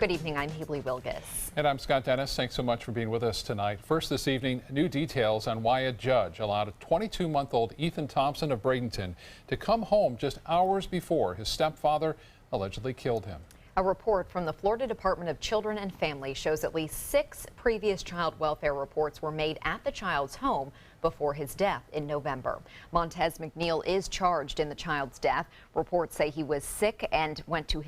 Good evening, I'm Haley Wilgus. And I'm Scott Dennis. Thanks so much for being with us tonight. First this evening, new details on why a judge allowed a 22-month-old Ethan Thompson of Bradenton to come home just hours before his stepfather allegedly killed him. A report from the Florida Department of Children and Family shows at least 6 previous child welfare reports were made at the child's home before his death in November. Montez McNeil is charged in the child's death. Reports say he was sick and went with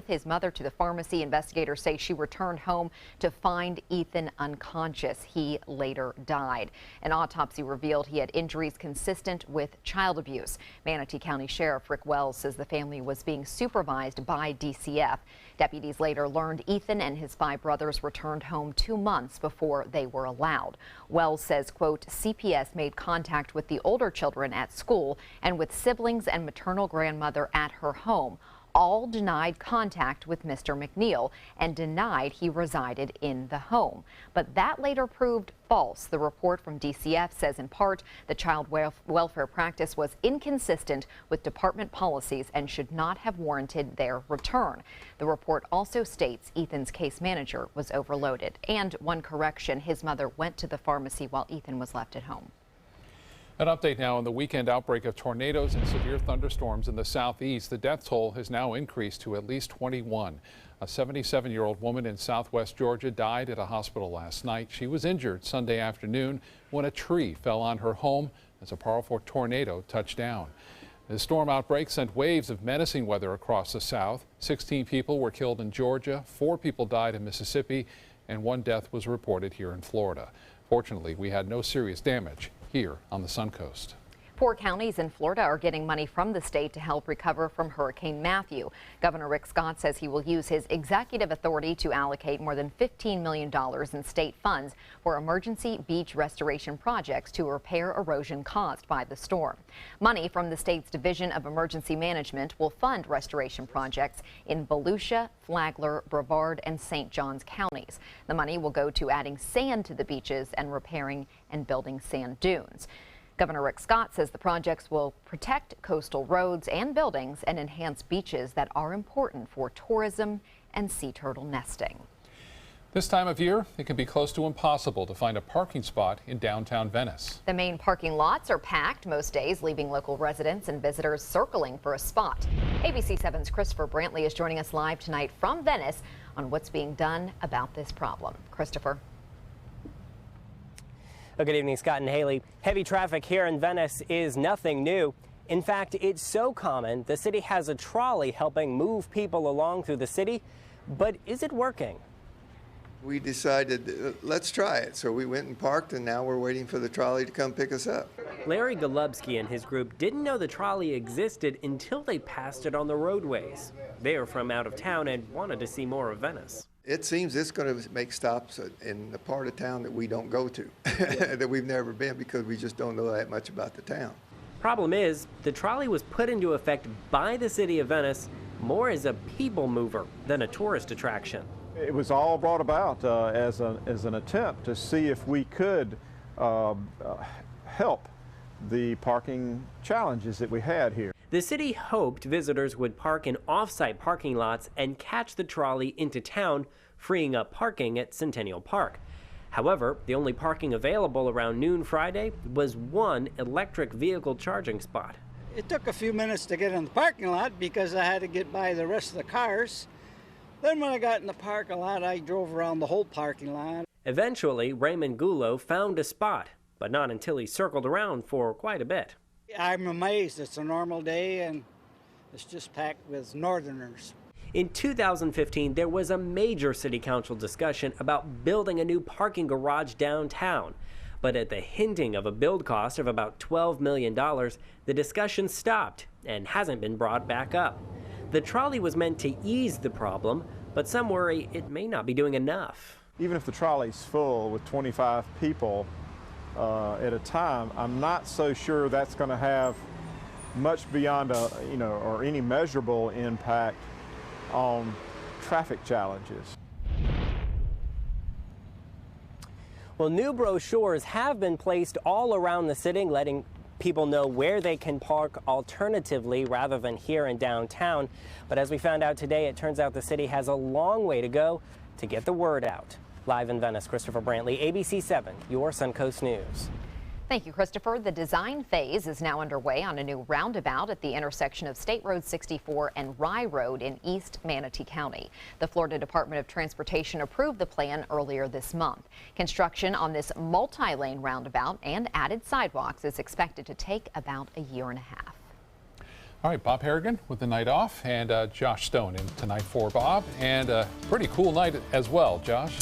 his mother to the pharmacy. Investigators say she returned home to find Ethan unconscious. He later died. An autopsy revealed he had injuries consistent with child abuse. Manatee County Sheriff Rick Wells says the family was being supervised by DCF. Deputies later learned Ethan and his 5 brothers returned home 2 months before they were allowed. Wells says, quote, CPS made contact with the older children at school and with siblings and maternal grandmother at her home. All denied contact with Mr. McNeil and denied he resided in the home. But that later proved false. The report from DCF says in part the child welfare practice was inconsistent with department policies and should not have warranted their return. The report also states Ethan's case manager was overloaded. And one correction, his mother went to the pharmacy while Ethan was left at home. An update now on the weekend outbreak of tornadoes and severe thunderstorms in the southeast. The death toll has now increased to at least 21. A 77-year-old woman in southwest Georgia died at a hospital last night. She was injured Sunday afternoon when a tree fell on her home as a powerful tornado touched down. The storm outbreak sent waves of menacing weather across the south. 16 people were killed in Georgia, 4 people died in Mississippi, and 1 death was reported here in Florida. Fortunately, we had no serious damage here on the Suncoast. 4 counties in Florida are getting money from the state to help recover from Hurricane Matthew. Governor Rick Scott says he will use his executive authority to allocate more than $15 million in state funds for emergency beach restoration projects to repair erosion caused by the storm. Money from the state's Division of Emergency Management will fund restoration projects in Volusia, Flagler, Brevard, and St. Johns counties. The money will go to adding sand to the beaches and repairing and building sand dunes. Governor Rick Scott says the projects will protect coastal roads and buildings and enhance beaches that are important for tourism and sea turtle nesting. This time of year, it can be close to impossible to find a parking spot in downtown Venice. The main parking lots are packed most days, leaving local residents and visitors circling for a spot. ABC 7's Christopher Brantley is joining us live tonight from Venice on what's being done about this problem. Christopher. Well, good evening, Scott and Haley. Heavy traffic here in Venice is nothing new. In fact, it's so common the city has a trolley helping move people along through the city. But is it working? We decided, let's try it. So we went and parked, and now we're waiting for the trolley to come pick us up. Larry Golubsky and his group didn't know the trolley existed until they passed it on the roadways. They are from out of town and wanted to see more of Venice. It seems it's going to make stops in the part of town that we don't go to, that we've never been because we just don't know that much about the town. Problem is, the trolley was put into effect by the city of Venice more as a people mover than a tourist attraction. It was all brought about as an attempt to see if we could help the parking challenges that we had here. The city hoped visitors would park in off-site parking lots and catch the trolley into town, freeing up parking at Centennial Park. However, the only parking available around noon Friday was 1 electric vehicle charging spot. It took a few minutes to get in the parking lot because I had to get by the rest of the cars. Then when I got in the parking lot, I drove around the whole parking lot. Eventually, Raymond Gullo found a spot, but not until he circled around for quite a bit. I'm amazed. It's a normal day and it's just packed with northerners. In 2015, there was a major city council discussion about building a new parking garage downtown. But at the hinting of a build cost of about $12 million, the discussion stopped and hasn't been brought back up. The trolley was meant to ease the problem, but some worry it may not be doing enough. Even if the trolley's full with 25 people at a time, I'm not so sure that's going to have much beyond or any measurable impact on traffic challenges. Well, new brochures have been placed all around the city, letting people know where they can park alternatively rather than here in downtown. But as we found out today, it turns out the city has a long way to go to get the word out. Live in Venice, Christopher Brantley, ABC 7, your Suncoast News. Thank you, Christopher. The design phase is now underway on a new roundabout at the intersection of State Road 64 and Rye Road in East Manatee County. The Florida Department of Transportation approved the plan earlier this month. Construction on this multi-lane roundabout and added sidewalks is expected to take about a year and a half. All right, Bob Harrigan with the night off, and Josh Stone in tonight for Bob, and a pretty cool night as well, Josh.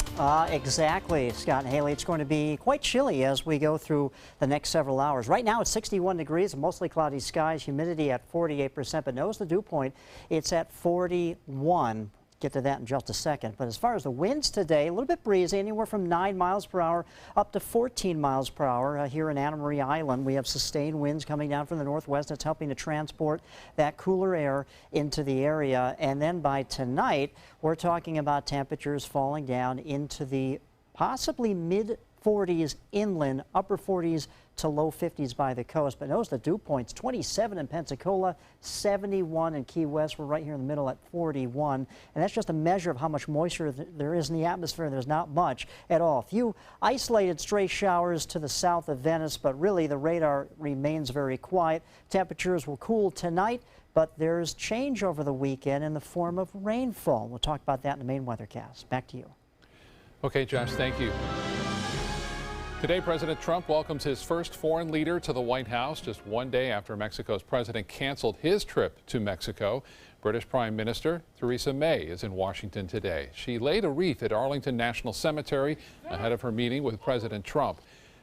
Exactly, Scott and Haley. It's going to be quite chilly as we go through the next several hours. Right now it's 61 degrees, mostly cloudy skies, humidity at 48%, but notice the dew point, it's at 41. Get to that in just a second. But as far as the winds today, a little bit breezy, anywhere from 9 miles per hour up to 14 miles per hour. Here in Anna Maria Island, we have sustained winds coming down from the northwest. That's helping to transport that cooler air into the area. And then by tonight, we're talking about temperatures falling down into the possibly mid 40s inland, upper 40s to low 50s by the coast. But notice the dew points, 27 in Pensacola, 71 in Key West. We're right here in the middle at 41. And that's just a measure of how much moisture there is in the atmosphere. There's not much at all. A few isolated stray showers to the south of Venice, but really the radar remains very quiet. Temperatures will cool tonight, but there's change over the weekend in the form of rainfall. We'll talk about that in the main weathercast. Back to you. Okay, Josh, thank you. Today, President Trump welcomes his first foreign leader to the White House just one day after Mexico's president canceled his trip to Mexico. British Prime Minister Theresa May is in Washington today. She laid a wreath at Arlington National Cemetery ahead of her meeting with President Trump.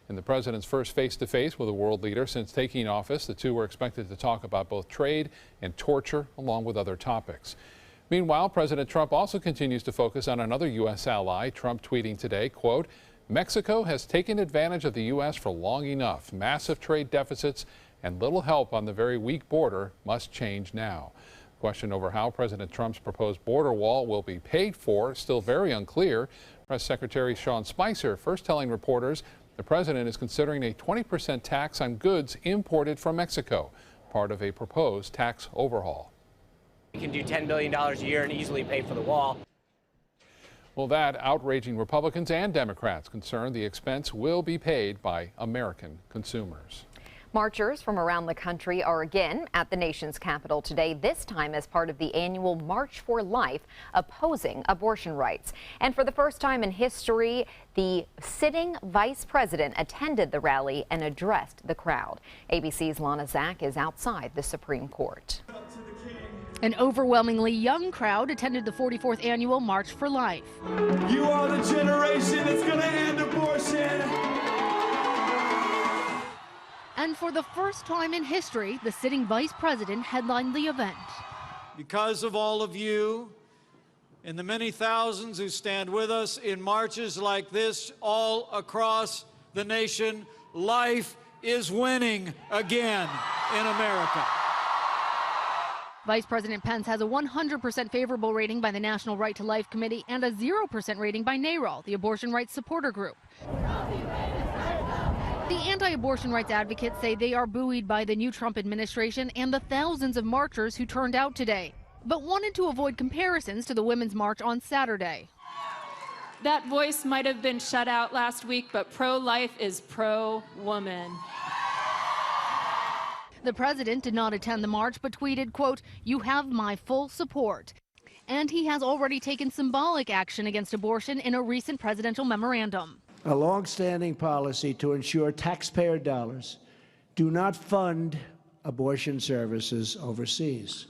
In the president's first face-to-face with a world leader since taking office, the two were expected to talk about both trade and torture, along with other topics. Meanwhile, President Trump also continues to focus on another U.S. ally. Trump tweeting today, quote, "Mexico has taken advantage of the U.S. for long enough. Massive trade deficits and little help on the very weak border must change now." Question over how President Trump's proposed border wall will be paid for is still very unclear. Press Secretary Sean Spicer first telling reporters the president is considering a 20% tax on goods imported from Mexico, part of a proposed tax overhaul. We can do $10 billion a year and easily pay for the wall. Well, that outraging Republicans and Democrats concerned the expense will be paid by American consumers. Marchers from around the country are again at the nation's capital today, this time as part of the annual March for Life opposing abortion rights. And for the first time in history, the sitting vice president attended the rally and addressed the crowd. ABC's Lana Zak is outside the Supreme Court. An overwhelmingly young crowd attended the 44th annual March for Life. You are the generation that's going to end abortion. And for the first time in history, the sitting vice president headlined the event. Because of all of you and the many thousands who stand with us in marches like this all across the nation, life is winning again in America. Vice President Pence has a 100% favorable rating by the National Right to Life Committee and a 0% rating by NARAL, the abortion rights supporter group. The anti-abortion rights advocates say they are buoyed by the new Trump administration and the thousands of marchers who turned out today, but wanted to avoid comparisons to the Women's March on Saturday. That voice might have been shut out last week, but pro-life is pro-woman. The president did not attend the march, but tweeted, quote, "You have my full support." And he has already taken symbolic action against abortion in a recent presidential memorandum. A long-standing policy to ensure taxpayer dollars do not fund abortion services overseas.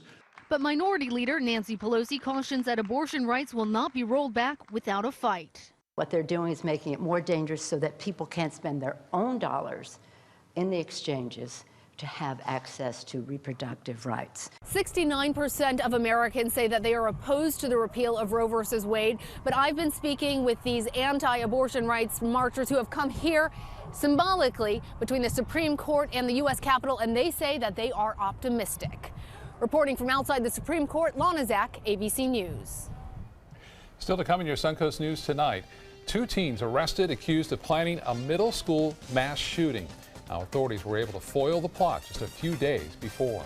But Minority Leader Nancy Pelosi cautions that abortion rights will not be rolled back without a fight. What they're doing is making it more dangerous so that people can't spend their own dollars in the exchanges to have access to reproductive rights. 69% of Americans say that they are opposed to the repeal of Roe versus Wade, but I've been speaking with these anti-abortion rights marchers who have come here symbolically between the Supreme Court and the U.S. Capitol, and they say that they are optimistic. Reporting from outside the Supreme Court, Lana Zak, ABC News. Still to come in your Suncoast News tonight, 2 teens arrested accused of planning a middle school mass shooting. Now, authorities were able to foil the plot just a few days before.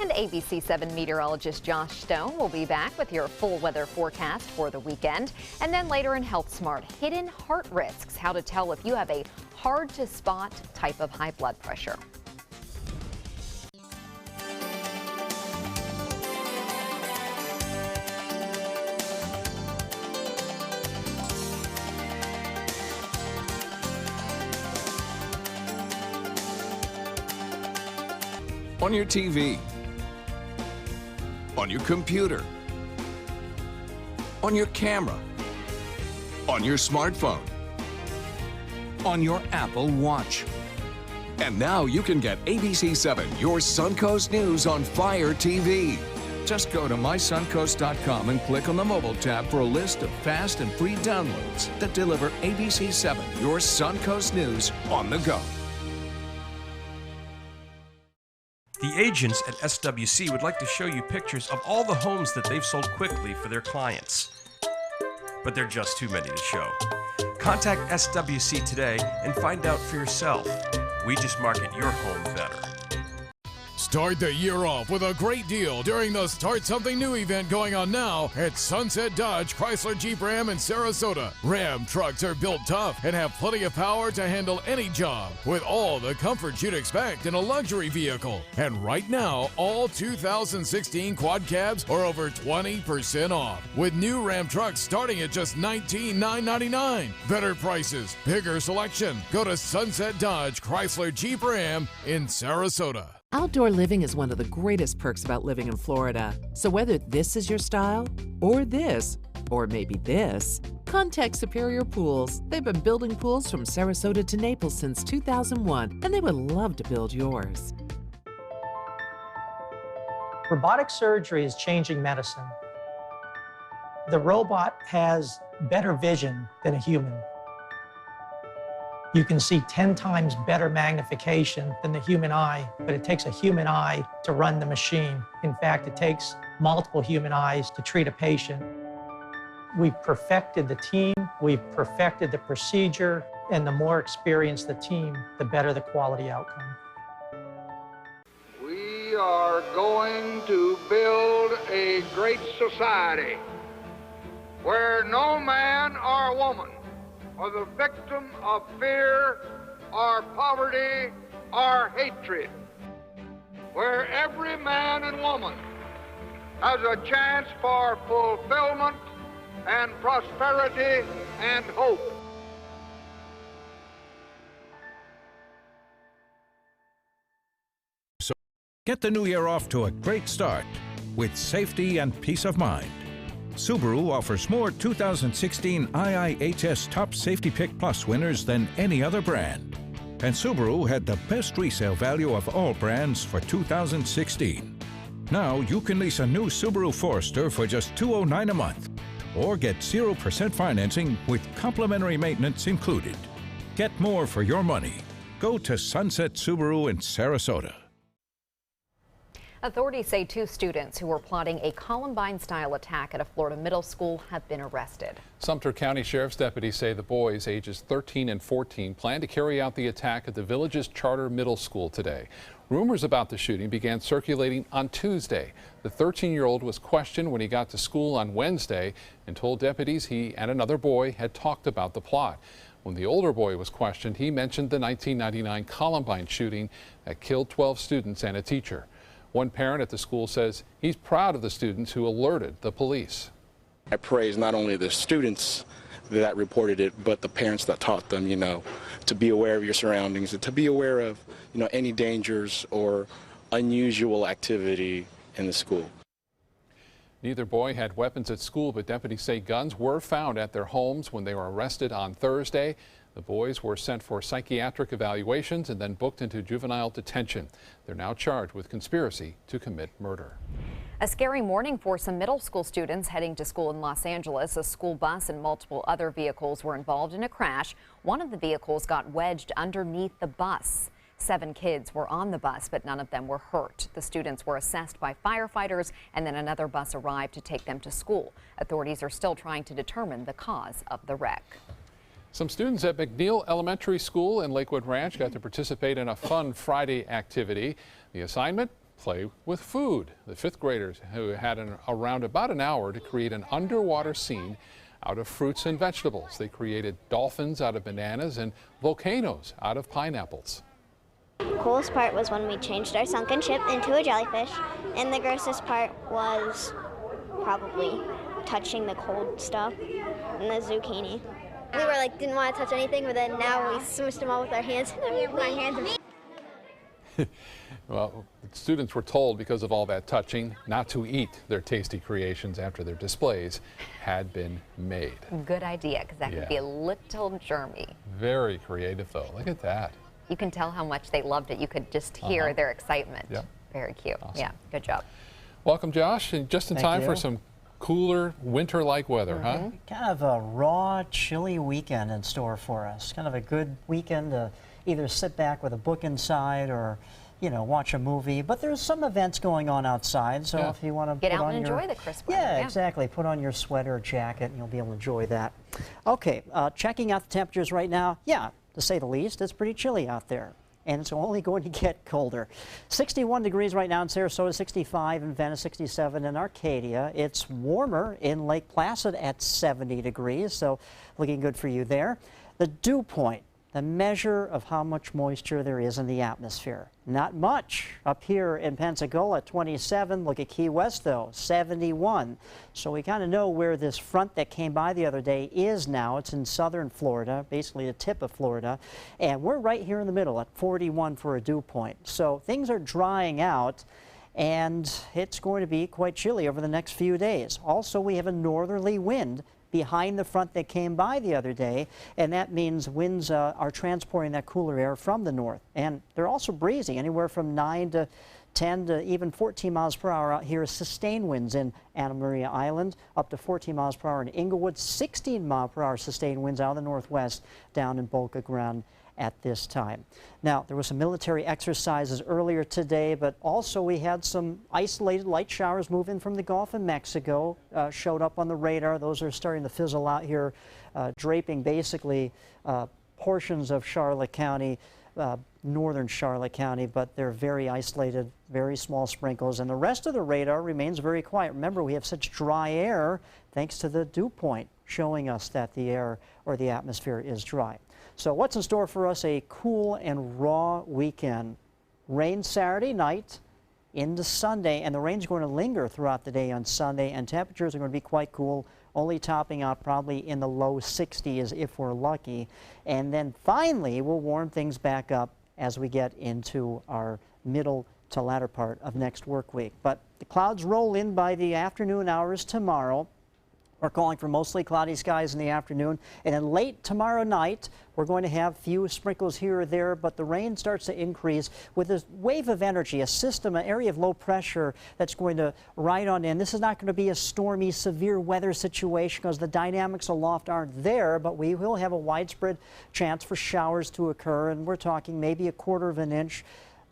And ABC 7 meteorologist Josh Stone will be back with your full weather forecast for the weekend. And then later in Health Smart, hidden heart risks, how to tell if you have a hard to spot type of high blood pressure. On your TV, on your computer, on your camera, on your smartphone, on your Apple Watch. And now you can get ABC 7, your Suncoast News on Fire TV. Just go to mysuncoast.com and click on the mobile tab for a list of fast and free downloads that deliver ABC 7, your Suncoast News on the go. The agents at SWC would like to show you pictures of all the homes that they've sold quickly for their clients. But they're just too many to show. Contact SWC today and find out for yourself. We just market your home better. Start the year off with a great deal during the Start Something New event going on now at Sunset Dodge Chrysler Jeep Ram in Sarasota. Ram trucks are built tough and have plenty of power to handle any job with all the comfort you'd expect in a luxury vehicle. And right now, all 2016 quad cabs are over 20% off with new Ram trucks starting at just $19,999. Better prices, bigger selection. Go to Sunset Dodge Chrysler Jeep Ram in Sarasota. Outdoor living is one of the greatest perks about living in Florida. So whether this is your style, or this, or maybe this, contact Superior Pools. They've been building pools from Sarasota to Naples since 2001, and they would love to build yours. Robotic surgery is changing medicine. The robot has better vision than a human. You can see 10 times better magnification than the human eye, but it takes a human eye to run the machine. In fact, it takes multiple human eyes to treat a patient. We've perfected the team, we've perfected the procedure, and the more experienced the team, the better the quality outcome. We are going to build a great society where no man or woman or the victim of fear or poverty or hatred, where every man and woman has a chance for fulfillment and prosperity and hope. So get the new year off to a great start with safety and peace of mind. Subaru offers more 2016 IIHS Top Safety Pick Plus winners than any other brand. And Subaru had the best resale value of all brands for 2016. Now you can lease a new Subaru Forester for just $209 a month, or get 0% financing with complimentary maintenance included. Get more for your money. Go to Sunset Subaru in Sarasota. Authorities say 2 students who were plotting a Columbine-style attack at a Florida middle school have been arrested. Sumter County Sheriff's deputies say the boys, ages 13 and 14, plan to carry out the attack at the village's charter middle school today. Rumors about the shooting began circulating on Tuesday. The 13-year-old was questioned when he got to school on Wednesday and told deputies he and another boy had talked about the plot. When the older boy was questioned, he mentioned the 1999 Columbine shooting that killed 12 students and a teacher. One parent at the school says he's proud of the students who alerted the police. I praise not only the students that reported it, but the parents that taught them, to be aware of your surroundings and to be aware of, any dangers or unusual activity in the school. Neither boy had weapons at school, but deputies say guns were found at their homes when they were arrested on Thursday. The boys were sent for psychiatric evaluations and then booked into juvenile detention. They're now charged with conspiracy to commit murder. A scary morning for some middle school students heading to school in Los Angeles. A school bus and multiple other vehicles were involved in a crash. One of the vehicles got wedged underneath the bus. 7 kids were on the bus, but none of them were hurt. The students were assessed by firefighters, and then another bus arrived to take them to school. Authorities are still trying to determine the cause of the wreck. Some students at McNeil Elementary School in Lakewood Ranch got to participate in a fun Friday activity. The assignment? Play with food. The fifth graders who had around about an hour to create an underwater scene out of fruits and vegetables. They created dolphins out of bananas and volcanoes out of pineapples. The coolest part was when we changed our sunken ship into a jellyfish, and the grossest part was probably touching the cold stuff and the zucchini. We were like, didn't want to touch anything, but then now we smushed them all with our hands. Well, students were told because of all that touching not to eat their tasty creations after their displays had been made. Good idea, because that could be a little germy. Very creative, though. Look at that. You can tell how much they loved it. You could just hear their excitement. Yep. Very cute. Awesome. Yeah, good job. Welcome, Josh, and just in time for some cooler winter-like weather, huh? Kind of a raw, chilly weekend in store for us. Kind of a good weekend to either sit back with a book inside or, you know, watch a movie. But there's some events going on outside, so if you want to get out and enjoy the crisp weather. Yeah, exactly. Put on your sweater or jacket, and you'll be able to enjoy that. Okay, checking out the temperatures right now. Yeah, to say the least, it's pretty chilly out there. And it's only going to get colder. 61 degrees right now in Sarasota, 65 in Venice, 67 in Arcadia. It's warmer in Lake Placid at 70 degrees, so looking good for you there. The dew point, the measure of how much moisture there is in the atmosphere. Not much up here in Pensacola, 27. Look at Key West, though, 71. So we kind of know where this front that came by the other day is now. It's in southern Florida, basically the tip of Florida. And we're right here in the middle at 41 for a dew point. So things are drying out, and it's going to be quite chilly over the next few days. Also, we have a northerly wind behind the front that came by the other day, and that means winds are transporting that cooler air from the north. And they're also breezy, anywhere from 9 to 10 to even 14 miles per hour out here. Sustained winds in Anna Maria Island, up to 14 miles per hour in Inglewood, 16 mile per hour sustained winds out of the northwest down in Boca Grande at this time. Now, there were some military exercises earlier today, but also we had some isolated light showers move in from the Gulf of Mexico, showed up on the radar. Those are starting to fizzle out here, draping basically portions of Charlotte County, northern Charlotte County, but they're very isolated, very small sprinkles, and the rest of the radar remains very quiet. Remember, we have such dry air thanks to the dew point showing us that the air or the atmosphere is dry. So what's in store for us? A cool and raw weekend. Rain Saturday night into Sunday, and the rain's going to linger throughout the day on Sunday, and temperatures are going to be quite cool, only topping out probably in the low 60s if we're lucky. And then finally, we'll warm things back up as we get into our middle to latter part of next work week. But the clouds roll in by the afternoon hours tomorrow. We're calling for mostly cloudy skies in the afternoon, and then late tomorrow night we're going to have few sprinkles here or there, but the rain starts to increase with a wave of energy, a system, an area of low pressure that's going to ride on in. This is not going to be a stormy, severe weather situation because the dynamics aloft aren't there, but we will have a widespread chance for showers to occur, and we're talking maybe 1/4 of an inch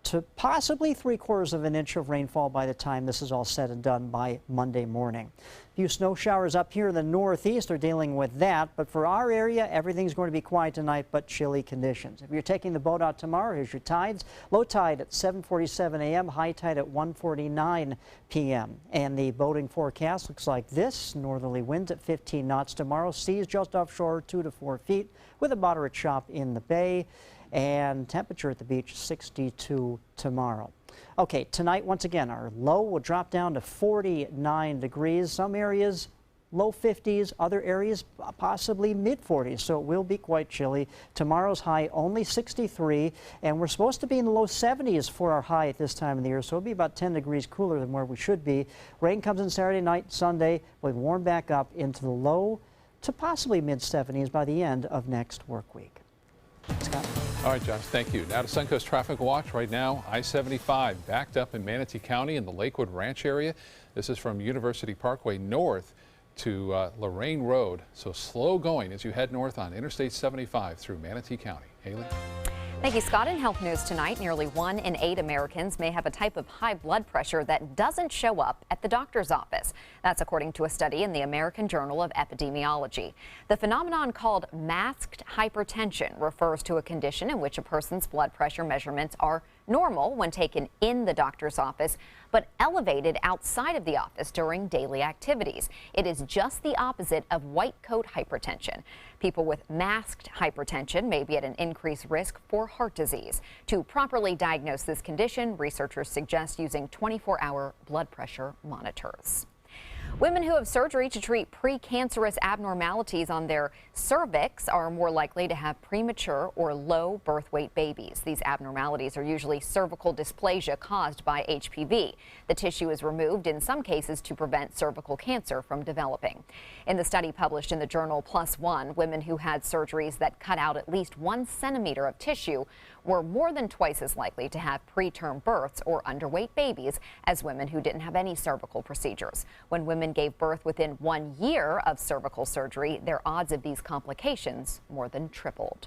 to possibly 3/4 of an inch of rainfall by the time this is all said and done by Monday morning. A few snow showers up here in the northeast are dealing with that, but for our area, everything's going to be quiet tonight, but chilly conditions. If you're taking the boat out tomorrow, here's your tides. Low tide at 7:47 a.m., high tide at 1:49 p.m. And the boating forecast looks like this. Northerly winds at 15 knots tomorrow. Seas just offshore 2 to 4 feet with a moderate chop in the bay. And temperature at the beach 62 tomorrow. Okay, tonight once again our low will drop down to 49 degrees. Some areas low 50s, other areas possibly mid 40s, so it will be quite chilly. Tomorrow's high only 63, and we're supposed to be in the low 70s for our high at this time of the year, so it'll be about 10 degrees cooler than where we should be. Rain comes in Saturday night, Sunday. We'll warm back up into the low to possibly mid 70s by the end of next work week. Scott? All right, Josh, thank you. Now to Suncoast Traffic Watch. Right now, I-75 backed up in Manatee County in the Lakewood Ranch area. This is from University Parkway north to Lorraine Road. So slow going as you head north on Interstate 75 through Manatee County. Haley? Thank you, Scott. In health news tonight, nearly 1 in 8 Americans may have a type of high blood pressure that doesn't show up at the doctor's office. That's according to a study in the American Journal of Epidemiology. The phenomenon called masked hypertension refers to a condition in which a person's blood pressure measurements are normal when taken in the doctor's office, but elevated outside of the office during daily activities. It is just the opposite of white coat hypertension. People with masked hypertension may be at an increased risk for heart disease. To properly diagnose this condition, researchers suggest using 24-hour blood pressure monitors. Women who have surgery to treat precancerous abnormalities on their cervix are more likely to have premature or low birth weight babies. These abnormalities are usually cervical dysplasia caused by HPV. The tissue is removed in some cases to prevent cervical cancer from developing. In the study published in the journal PLOS ONE, women who had surgeries that cut out at least 1 centimeter of tissue were more than twice as likely to have preterm births or underweight babies as women who didn't have any cervical procedures. When women gave birth within 1 year of cervical surgery, their odds of these complications more than tripled.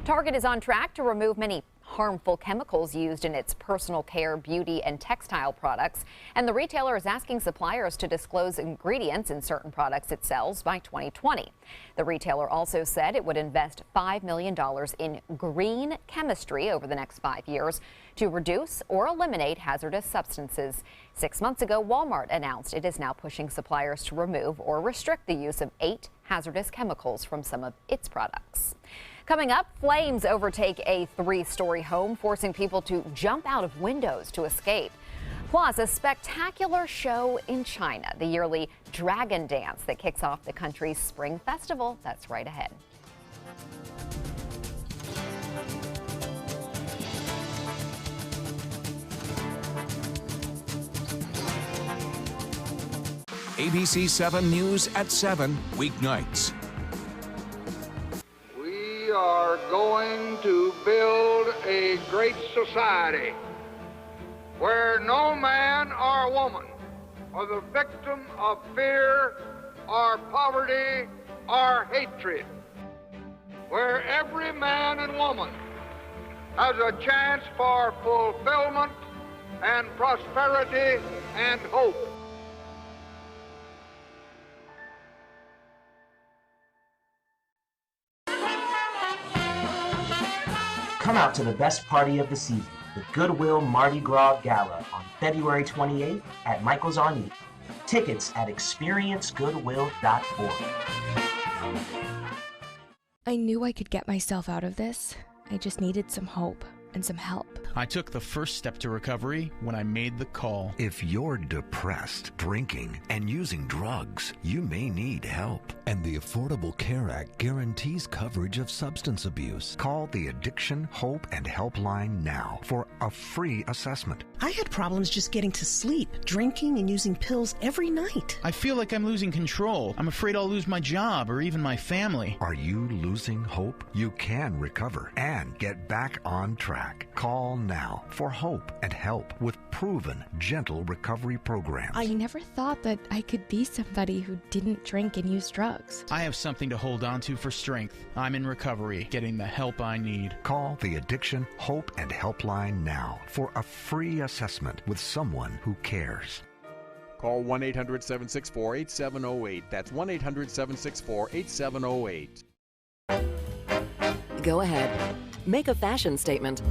Target is on track to remove many harmful chemicals used in its personal care, beauty, and textile products, and the retailer is asking suppliers to disclose ingredients in certain products it sells by 2020. The retailer also said it would invest $5 million in green chemistry over the next 5 years to reduce or eliminate hazardous substances. 6 months ago, Walmart announced it is now pushing suppliers to remove or restrict the use of 8 hazardous chemicals from some of its products. Coming up, flames overtake a 3-story home, forcing people to jump out of windows to escape. Plus, a spectacular show in China, the yearly Dragon Dance that kicks off the country's Spring Festival. That's right ahead. ABC 7 News at 7 weeknights. We are going to build a great society where no man or woman are the victim of fear or poverty or hatred, where every man and woman has a chance for fulfillment and prosperity and hope. Come out to the best party of the season, the Goodwill Mardi Gras Gala on February 28th at Michael's on E. Tickets at experiencegoodwill.org. I knew I could get myself out of this. I just needed some hope and some help. I took the first step to recovery when I made the call. If you're depressed, drinking, and using drugs, you may need help. And the Affordable Care Act guarantees coverage of substance abuse. Call the Addiction, Hope, and Helpline now for a free assessment. I had problems just getting to sleep, drinking and using pills every night. I feel like I'm losing control. I'm afraid I'll lose my job or even my family. Are you losing hope? You can recover and get back on track. Call now for hope and help with proven, gentle recovery programs. I never thought that I could be somebody who didn't drink and use drugs. I have something to hold on to for strength. I'm in recovery, getting the help I need. Call the Addiction, Hope, and Helpline now for a free assessment with someone who cares. Call 1-800-764-8708. That's 1-800-764-8708. Go ahead. Make a fashion statement.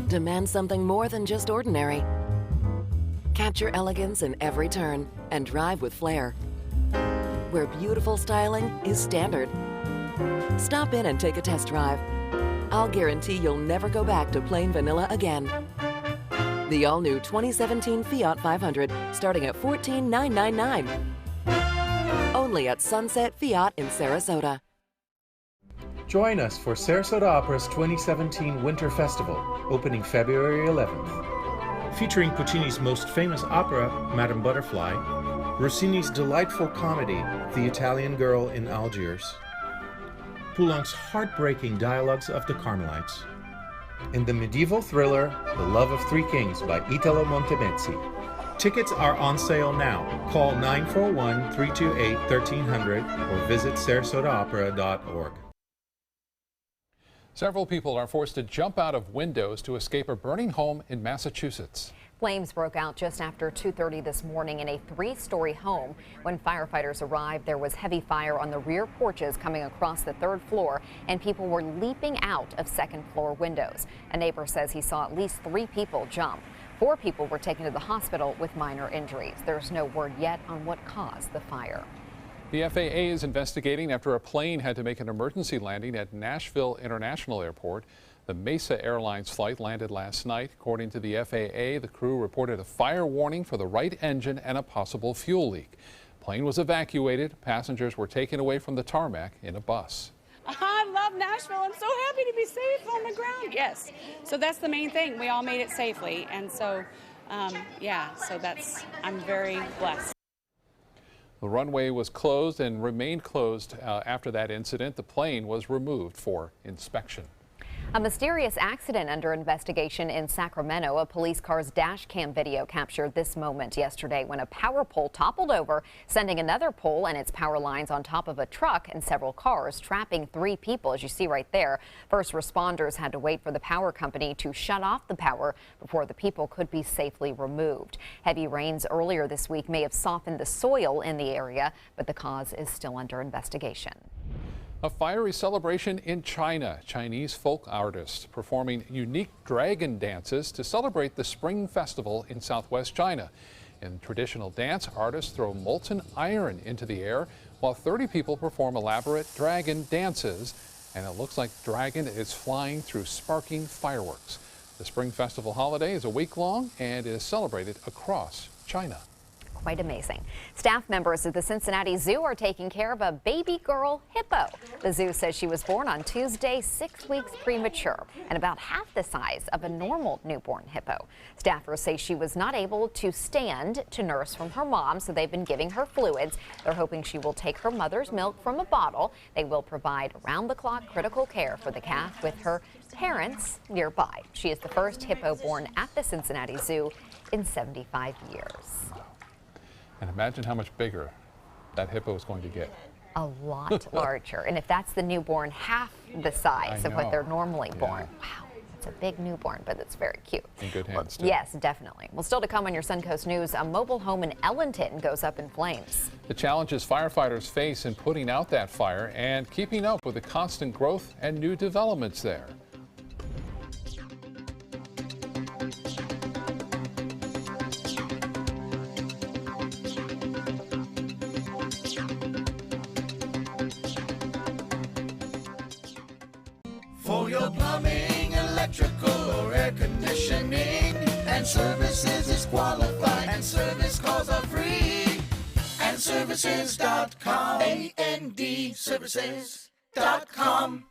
Demand something more than just ordinary. Capture elegance in every turn and drive with flair. Where beautiful styling is standard. Stop in and take a test drive. I'll guarantee you'll never go back to plain vanilla again. The all-new 2017 Fiat 500 starting at $14,999. Only at Sunset Fiat in Sarasota. Join us for Sarasota Opera's 2017 Winter Festival, opening February 11th. Featuring Puccini's most famous opera, Madame Butterfly, Rossini's delightful comedy, The Italian Girl in Algiers, Poulenc's heartbreaking dialogues of the Carmelites, and the medieval thriller, The Love of Three Kings by Italo Montemezzi. Tickets are on sale now. Call 941-328-1300 or visit sarasotaopera.org. Several people are forced to jump out of windows to escape a burning home in Massachusetts. Flames broke out just after 2:30 this morning in a 3-story home. When firefighters arrived, there was heavy fire on the rear porches coming across the 3rd floor, and people were leaping out of 2nd floor windows. A neighbor says he saw at least 3 people jump. 4 people were taken to the hospital with minor injuries. There's no word yet on what caused the fire. The FAA is investigating after a plane had to make an emergency landing at Nashville International Airport. The Mesa Airlines flight landed last night. According to the FAA, the crew reported a fire warning for the right engine and a possible fuel leak. The plane was evacuated. Passengers were taken away from the tarmac in a bus. I love Nashville. I'm so happy to be safe on the ground. Yes. So that's the main thing. We all made it safely. And so, I'm very blessed. The runway was closed and remained closed after that incident. The plane was removed for inspection. A mysterious accident under investigation in Sacramento. A police car's dash cam video captured this moment yesterday when a power pole toppled over, sending another pole and its power lines on top of a truck and several cars, trapping 3 people, as you see right there. First responders had to wait for the power company to shut off the power before the people could be safely removed. Heavy rains earlier this week may have softened the soil in the area, but the cause is still under investigation. A fiery celebration in China. Chinese folk artists performing unique dragon dances to celebrate the Spring Festival in southwest China. In traditional dance, artists throw molten iron into the air while 30 people perform elaborate dragon dances. And it looks like dragon is flying through sparking fireworks. The Spring Festival holiday is a week long and is celebrated across China. Quite amazing. Staff members at the Cincinnati Zoo are taking care of a baby girl hippo. The zoo says she was born on Tuesday, 6 weeks premature, and about half the size of a normal newborn hippo. Staffers say she was not able to stand to nurse from her mom, so they've been giving her fluids. They're hoping she will take her mother's milk from a bottle. They will provide around-the-clock critical care for the calf with her parents nearby. She is the first hippo born at the Cincinnati Zoo in 75 years. And imagine how much bigger that hippo is going to get. A lot larger. And if that's the newborn, half the size of what they're normally born. Wow, it's a big newborn, but it's very cute. In good hands, too. Yes, definitely. Well, still to come on your Suncoast News, a mobile home in Ellenton goes up in flames. The challenges firefighters face in putting out that fire and keeping up with the constant growth and new developments there. For your plumbing, electrical, or air conditioning, and services is qualified, and service calls are free. And services.com, AND services.com.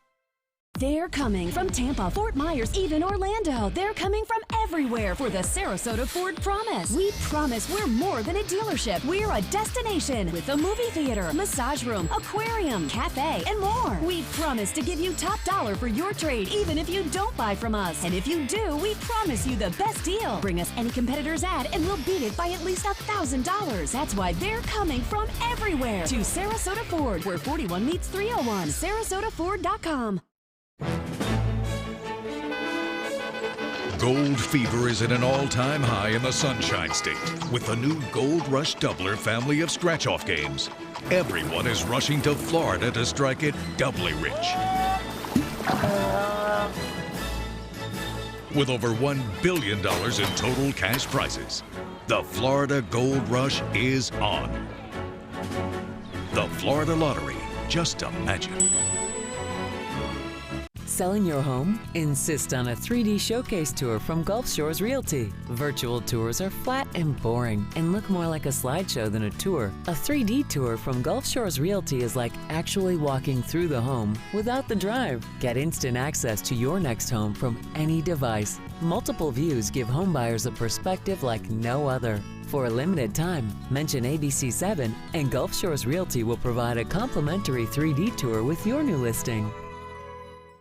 They're coming from Tampa, Fort Myers, even Orlando. They're coming from everywhere for the Sarasota Ford Promise. We promise we're more than a dealership. We're a destination with a movie theater, massage room, aquarium, cafe, and more. We promise to give you top dollar for your trade, even if you don't buy from us. And if you do, we promise you the best deal. Bring us any competitor's ad and we'll beat it by at least $1,000. That's why they're coming from everywhere to Sarasota Ford, where 41 meets 301. SarasotaFord.com. Gold fever is at an all-time high in the Sunshine State with the new Gold Rush Doubler family of scratch-off games. Everyone is rushing to Florida to strike it doubly rich. With over $1 billion in total cash prizes, the Florida Gold Rush is on. The Florida Lottery. Just imagine. Selling your home? Insist on a 3D showcase tour from Gulf Shores Realty. Virtual tours are flat and boring and look more like a slideshow than a tour. A 3D tour from Gulf Shores Realty is like actually walking through the home without the drive. Get instant access to your next home from any device. Multiple views give homebuyers a perspective like no other. For a limited time, mention ABC7 and Gulf Shores Realty will provide a complimentary 3D tour with your new listing.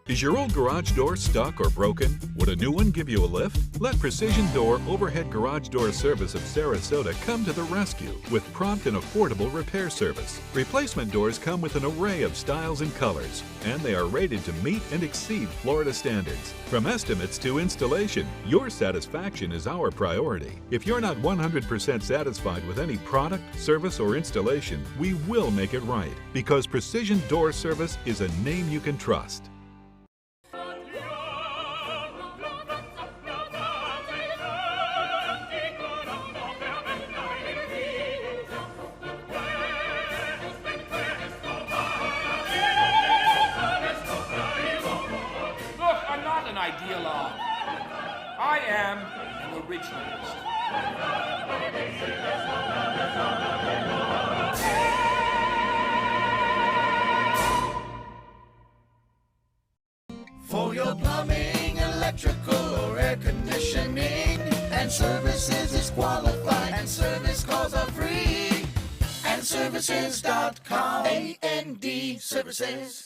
Is your old garage door stuck or broken? Would a new one give you a lift? Let Precision Door Overhead Garage Door Service of Sarasota come to the rescue with prompt and affordable repair service. Replacement doors come with an array of styles and colors, and they are rated to meet and exceed Florida standards. From estimates to installation, your satisfaction is our priority. If you're not 100% satisfied with any product, service, or installation, we will make it right, because Precision Door Service is a name you can trust. Ideologue. I am an originalist. For your plumbing, electrical, or air conditioning, and services is qualified, and service calls are free. And services.com, AND services.com.